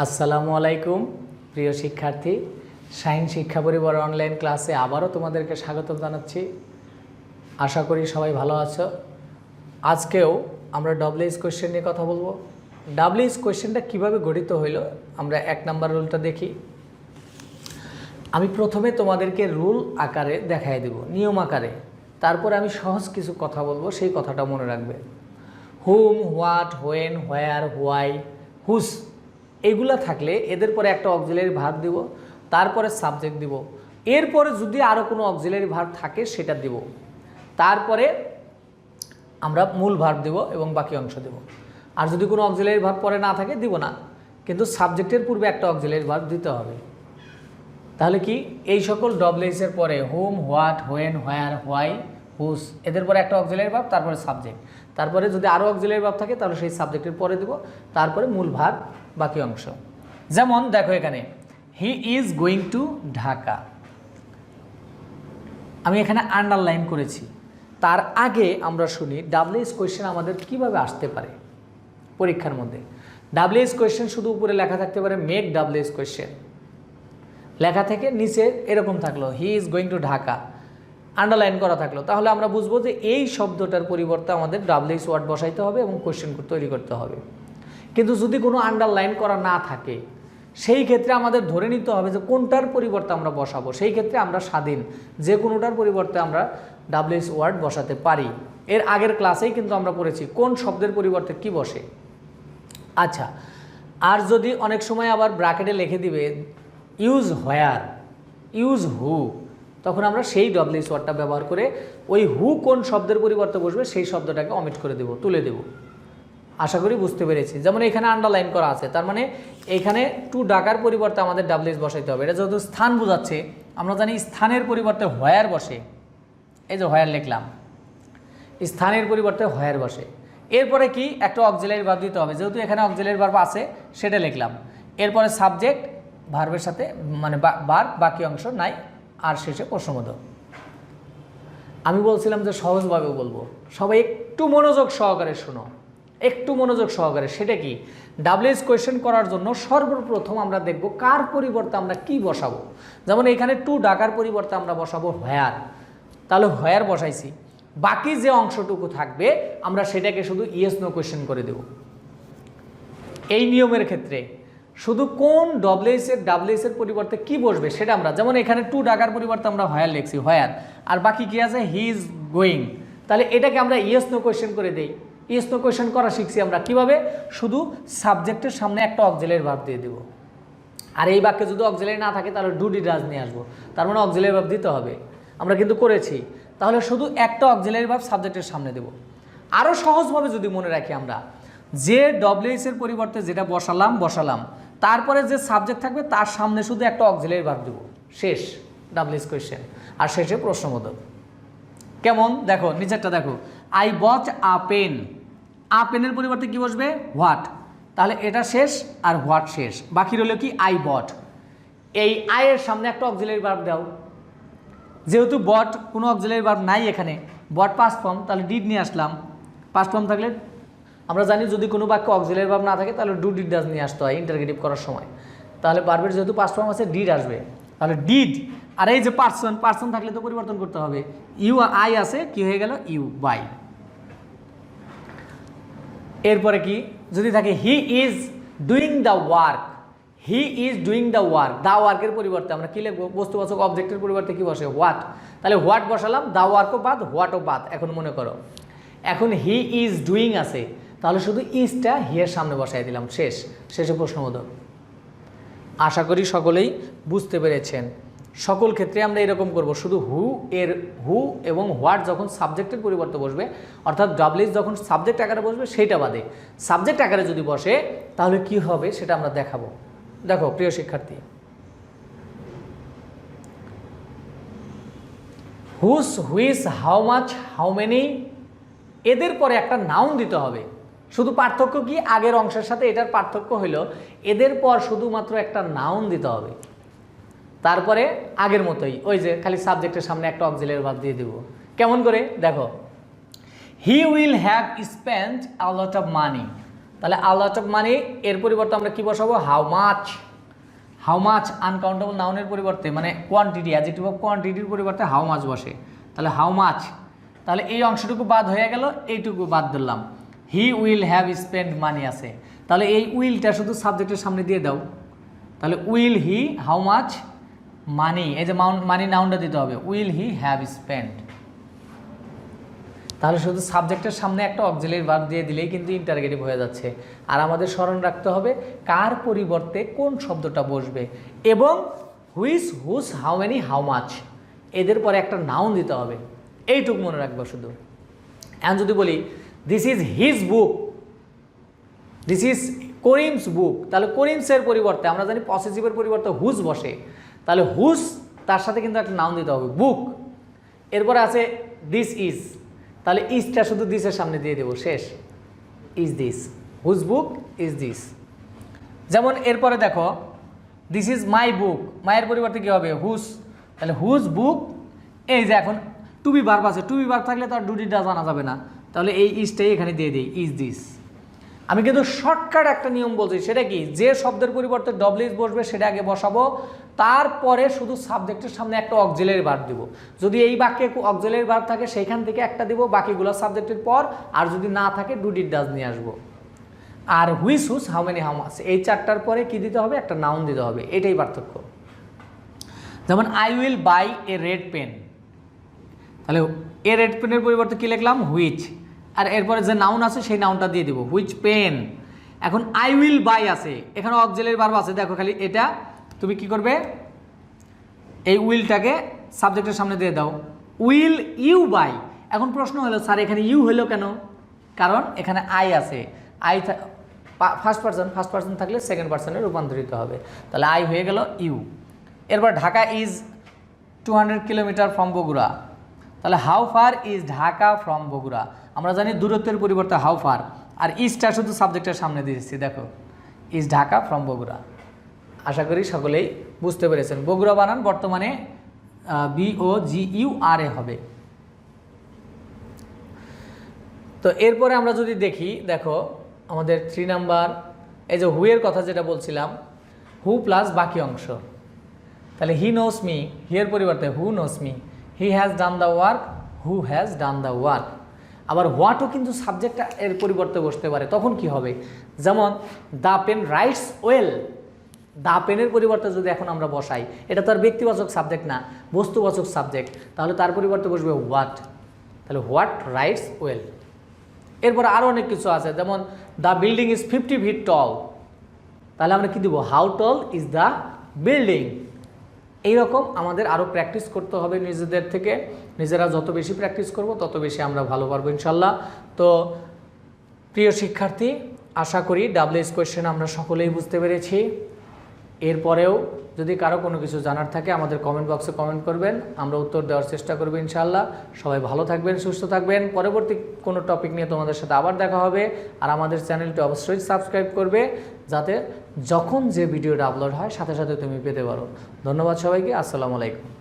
আসসালামু আলাইকুম প্রিয় শিক্ষার্থী, শাহিন শিক্ষা পরিবার অনলাইন ক্লাসে আবারও তোমাদেরকে স্বাগত জানাচ্ছি। আশা করি সবাই ভালো আছো। আজকেও আমরা ডব্লিউএইচ কোয়েশ্চেন নিয়ে কথা বলবো। ডব্লিউএইচ কোয়েশ্চেনটা কীভাবে গঠিত হইল আমরা 1 নম্বর রুলটা দেখি। আমি প্রথমে তোমাদেরকে রুল আকারে দেখাই দেব, নিয়ম আকারে, তারপরে আমি সহজ কিছু কথা বলবো, সেই কথাটা মনে রাখবে। হুম, হোয়াট, হোয়েন, হোয়ার, হোয়াই, হুস এগুলা থাকলে এদের পরে একটা অক্সিলারি ভার্ব দিব, তারপরে সাবজেক্ট দিব, এরপরে যদি আরও কোনো অক্সিলারি ভার্ব থাকে সেটা দিব, তারপরে আমরা মূল ভার্ব দিব এবং বাকি অংশ দেব। আর যদি কোনো অক্সিলারি ভার্ব পরে না থাকে দিব না, কিন্তু সাবজেক্টের পূর্বে একটা অক্সিলারি ভার্ব দিতে হবে। তাহলে কি এই সকল ডব্লিউএইচের পরে হুম, হোয়াট, হোয়েন, হোয়ার, হোয়াই, হুস এদের পরে একটা অক্সিলারি ভার্ব, তারপরে সাবজেক্ট, তারপরে যদি আরও অক্সিলারি ভার্ব থাকে তাহলে সেই সাবজেক্টের পরে দিব, তারপরে মূল ভার্ব বাকি অংশ। যেমন দেখো এখানে he is going to Dhaka, আমি এখানে আন্ডারলাইন করেছি। তার আগে আমরা শুনি ডব্লিউএইচ কোয়েশ্চেন আমাদের কিভাবে আসতে পারে পরীক্ষার মধ্যে। ডব্লিউএইচ কোয়েশ্চেন শুধু উপরে লেখা থাকতে পারে মেক ডব্লিউএইচ কোয়েশ্চেন, লেখা থেকে নিচে এরকম থাকলো he is going to Dhaka, underline করা থাকলো, তাহলে আমরা বুঝবো যে এই শব্দটার পরিবর্তে আমাদের ডব্লিউএইচ ওয়ার্ড বসাইতে হবে এবং কোয়েশ্চেন তৈরি করতে হবে। কিন্তু যদি কোনো আন্ডারলাইন করা না থাকে সেই ক্ষেত্রে আমাদের ধরে নিতে হবে যে কোনটার পরিবর্তে আমরা বসাবো। সেই ক্ষেত্রে আমরা স্বাধীন, যে কোনোটার পরিবর্তে আমরা ডব্লিউএইচ ওয়ার্ড বসাতে পারি। এর আগের ক্লাসেই কিন্তু আমরা পড়েছি কোন শব্দের পরিবর্তে কি বসে। আচ্ছা, আর যদি অনেক সময় আবার ব্র্যাকেটে লিখে দিবে ইউজ হোয়ার, ইউজ হু, তখন আমরা সেই ডব্লিউএইচ ওয়ার্ডটা ব্যবহার করে ওই হু কোন শব্দের পরিবর্তে বসবে সেই শব্দটাকে অমিট করে দেব, তুলে দেব। আশা করি বুঝতে পেরেছি। যেমন এখানে আন্ডারলাইন করা আছে, তার মানে এখানে টু ডাকার পরিবর্তে আমাদের ডব্লিউএইচ বসাইতে হবে। এটা যেহেতু স্থান বোঝাচ্ছে, আমরা জানি স্থানের পরিবর্তে হোয়ার বসে, এই যে হোয়ার লিখলাম, স্থানের পরিবর্তে হোয়ার বসে। এরপরে কি একটা অক্সিলারি ভার্ব দিতে হবে, যেহেতু এখানে অক্সিলারি ভার্ব আছে সেটা লিখলাম। এরপরে সাবজেক্ট ভার্বের সাথে মানে ভার্ব বাকি অংশ নাই, আর শেষে প্রশ্নবোধক। আমি বলছিলাম যে সহজভাবে বলবো, সবাই একটু মনোযোগ সহকারে শোনো, একটু মনোযোগ সহকারে। সেটা কি, ডব্লিউএইচ কোয়েশ্চেন করার জন্য সর্বপ্রথম আমরা দেখব কার পরিবর্তে আমরা কি বসাবো। যেমন এখানে টু ডাকার পরিবর্তে আমরা বসাবো হোয়ার, তাহলে হোয়ার বসাইছি, বাকি যে অংশটুকু থাকবে আমরা সেটাকে শুধু ইয়েস নো কোয়েশ্চেন করে দেব। এই নিয়মের ক্ষেত্রে শুধু কোন ডব্লিউএইচের পরিবর্তে কি বসবে সেটা আমরা, যেমন এখানে টু ডাকার পরিবর্তে আমরা হোয়ার লিখছি, হোয়ার, আর বাকি কি আছে হি ইজ গোয়িং, তাহলে এটাকে আমরা ইয়েস নো কোয়েশ্চেন করে দেই। ইয়েস নো কোয়েশ্চেন করা শিখছি আমরা কিভাবে, শুধু সাবজেক্টের সামনে একটা অক্সিলারি ভার্ব দিয়ে দেব। আর এই বাক্যে যদি অক্সিলারি না থাকে তাহলে ডু ডি ডাজ নিয়ে আসবো, তার মানে অক্সিলারি ভার্ব দিতে হবে, আমরা কিন্তু করেছি। তাহলে শুধু একটা অক্সিলারি ভার্ব সাবজেক্টের সামনে দেব। আরও সহজভাবে যদি মনে রাখি আমরা, যে ডব্লিউএইচের পরিবর্তে যেটা বসালাম, তারপরে যে সাবজেক্ট থাকবে তার সামনে শুধু একটা অক্সিলারি ভার্ব দেব, শেষ ডব্লিউএইচ কোয়েশ্চেন, আর শেষে প্রশ্নবোধক। কেমন দেখো, নিচেরটা দেখো, আই বট আ পেন, আ পেনের পরিবর্তে কি বসবে হোয়াট, তাহলে এটা শেষ আর হোয়াট শেষ, বাকি রইল কি আই বট। এই আয়ের সামনে একটা অক্সিলারি ভার্ব দাও, যেহেতু বট কোনো অক্সিলারি ভার্ব নাই এখানে, বট পাস্ট ফর্ম, তাহলে ডিড নিয়ে আসলাম। পাস্ট ফর্ম থাকলে আমরা জানি যদি কোনো বাক্য অক্সিলারি ভার্ব না থাকে তাহলে ডু ডিড ডাজ নিয়ে আসতে হয় ইন্টারগেটিভ করার সময়, তাহলে ভার্বের যেহেতু পাস্ট ফর্ম আছে ডিড আসবে, তাহলে ডিড। আর এই যে পার্সন থাকলে তো পরিবর্তন করতে হবে, ইউ আই আছে, কি হয়ে গেল ইউ বাই। এরপরে কি যদি থাকে he is doing the work, he is doing the work, the ওয়ার্কের পরিবর্তে আমরা কি লিখবো, বস্তুবাচক অবজেক্টের পরিবর্তে কি বসে হোয়াট, তাহলে হোয়াট বসালাম, দ্য ওয়ার্কও বাদ হোয়াটও বাদ। এখন মনে করো এখন হি ইজ ডুইং আছে, তাহলে শুধু ইজটা হি এর সামনে বসাই দিলাম, শেষে প্রশ্নবোধক। আশা করি সকলেই বুঝতে পেরেছেন। সকল ক্ষেত্রে আমরা এরকম করব, শুধু হু এবং হোয়াট যখন সাবজেক্টের পরিবর্তে বসবে, অর্থাৎ ডব্লিউএইচ যখন সাবজেক্ট আকারে বসবে সেইটা বাদে, সাবজেক্ট আকারে যদি বসে তাহলে কি হবে সেটা আমরা দেখাবো। দেখো প্রিয় শিক্ষার্থী, হুস, হুইস, হাউ মাচ, হাউ মেনি, এদের পরে একটা নাউন দিতে হবে। শুধু পার্থক্য কি, আগের অংশের সাথে এটার পার্থক্য হলো এদের পর শুধুমাত্র একটা নাউন দিতে হবে, তারপরে আগের মতোই ওই যে খালি সাবজেক্টের সামনে একটা অক্সিলারি ভার্ব দিয়ে দেব। কেমন করে দেখো, he will have spent a lot of money, তাহলে আ লট অফ মানি এর পরিবর্তে আমরা কি বসাবো? হাউ মাচ আনকাউন্টেবল নাউনের পরিবর্তে মানে কোয়ান্টিটি, অ্যাডজেক্টিভ অফ কোয়ান্টিটির পরিবর্তে হাউ মাচ বসে। তাহলে হাউ মাচ, তাহলে এই অংশটুকু বাদ হয়ে গেল, এইটুকু বাদ দিলাম। He will have spend money আছে, তাহলে এই উইলটা শুধু সাবজেক্টের সামনে দিয়ে দাও। তাহলে will he how much money, এই যে মানি নাউনটা দিতে হবে, উইল হি হ্যাভ স্পেন্ড। তাহলে শুধু সাবজেক্টের সামনে একটা অক্সিলারি ভার্ব দিয়ে দিলেই কিন্তু ইন্টারগেটিভ হয়ে যাচ্ছে। আর আমাদের স্মরণ রাখতে হবে কার পরিবর্তে কোন শব্দটা বসবে, এবং হুইচ, হুস, হাউ মেনি, হাউ মাচ, এদের পরে একটা নাউন দিতে হবে। এইটুকু মনে রাখবো শুধু। এখন যদি বলি this is his book, this is Karim's book, তাহলে করিমসের পরিবর্তে আমরা জানি পসেসিভের পরিবর্তে হুজ বসে, তাহলে হুজ তার সাথে কিন্তু একটা নাউন দিতে হবে, বুক। এরপরে আছে দিস ইজ, তাহলে ইজটা শুধু দিসের সামনে দিয়ে দেবো, শেষ। Is this, whose book is this. যেমন এরপরে দেখো দিস ইজ মাই বুক, মায়ের পরিবর্তে কী হবে? হুজ, তাহলে হুজ বুক। এই যে এখন টু বি ভার্ব আছে, টু বি ভার্ব থাকলে তো আর ডুডিটা জানা যাবে না, তাহলে এই ইজটাই এখানে দিয়ে দিই, ইজ দিস। আমি কিন্তু শর্টকাট একটা নিয়ম বলছি, সেটা কি? যে শব্দের পরিবর্তে ডব্লিউএস বসবে সেটা আগে বসাবো, তারপরে শুধু সাবজেক্টের সামনে একটা অক্সিলারি ভার্ব দিব। যদি এই বাক্যে অক্সিলারি ভার্ব থাকে সেইখান থেকে একটা দিব, বাকিগুলো সাবজেক্টের পর, আর যদি না থাকে ডু ডিড ডাজ নিয়ে আসবো। আর হুইচ, হুস, হাউ মেনি, হাউ মাচ, এই চারটার পরে কি দিতে হবে? একটা নাউন দিতে হবে, এটাই পার্থক্য। যেমন I will buy a red pen, তাহলে এ রেড পেনের পরিবর্তে কী লিখলাম? হুইচ, আর এরপরে যে নাউন আছে সেই নাউনটা দিয়ে দিব, হুইচ পেন। এখন আই উইল বাই আছে, এখানে অক্সিলারি ভার্ব আছে, দেখো খালি এটা তুমি কি করবে? এই উইলটাকে সাবজেক্টের সামনে দিয়ে দাও, উইল ইউ বাই। এখন প্রশ্ন হলো স্যার এখানে ইউ হলো কেন? কারণ এখানে আই আছে, আই ফার্স্ট পার্সন থাকলে সেকেন্ড পার্সনে রূপান্তরিত হবে, তাহলে আই হয়ে গেল ইউ। এরপর Dhaka is 200 kilometre from Bogura, তাহলে how far is Dhaka from Bogura. আমরা জানি দূরত্বের পরিবর্তে হাউ ফার, আর ইজটা শুধু সাবজেক্টের সামনে দিয়েছি, দেখো ইজ ঢাকা ফ্রম বগুড়া। আশা করি সকলেই বুঝতে পেরেছেন। বগুড়া বানান বর্তমানে BOGURA হবে। তো এরপরে আমরা যদি দেখি, দেখো আমাদের 3 নাম্বার, এই যে হুয়ের কথা যেটা বলছিলাম, হু প্লাস বাকি অংশ, তাহলে হি নোস মি, হিয়ের পরিবর্তে who knows me, he has done the work, who has done the work. আবার হোয়াটও কিন্তু সাবজেক্টটা এর পরিবর্তে বসতে পারে, তখন কি হবে? যেমন the pen writes well, the পেনের পরিবর্তে যদি এখন আমরা বসাই, এটা তো আর ব্যক্তিবাচক সাবজেক্ট না, বস্তুবাচক সাবজেক্ট, তাহলে তার পরিবর্তে বসবে হোয়াট, তাহলে হোয়াট রাইটস ওয়েল। এরপর আরও অনেক কিছু আছে, যেমন দ্য বিল্ডিং ইজ 50 feet টল, তাহলে আমরা কি দিব? How ton is the building. এইরকম আমাদের আরও প্র্যাকটিস করতে হবে নিজেদের থেকে, নিজেরা যত বেশি প্র্যাকটিস করব তত বেশি আমরা ভালো পারবো ইনশাল্লাহ। তো প্রিয় শিক্ষার্থী, আশা করি ডাব্লিউএস কোয়েশ্চেন আমরা সকলেই বুঝতে পেরেছি। এরপরেও যদি কারো কোনো কিছু জানার থাকে আমাদের কমেন্ট বক্সে কমেন্ট করবেন, আমরা উত্তর দেওয়ার চেষ্টা করব ইনশাআল্লাহ। সবাই ভালো থাকবেন, সুস্থ থাকবেন। পরবর্তী কোনো টপিক নিয়ে তোমাদের সাথে আবার দেখা হবে। আর আমাদের চ্যানেলটি অবশ্যই সাবস্ক্রাইব করবে, যাতে যখন যে ভিডিওটা আপলোড হয় সাথে সাথে তুমি পেতে পারো। ধন্যবাদ সবাইকে, আসসালামু আলাইকুম।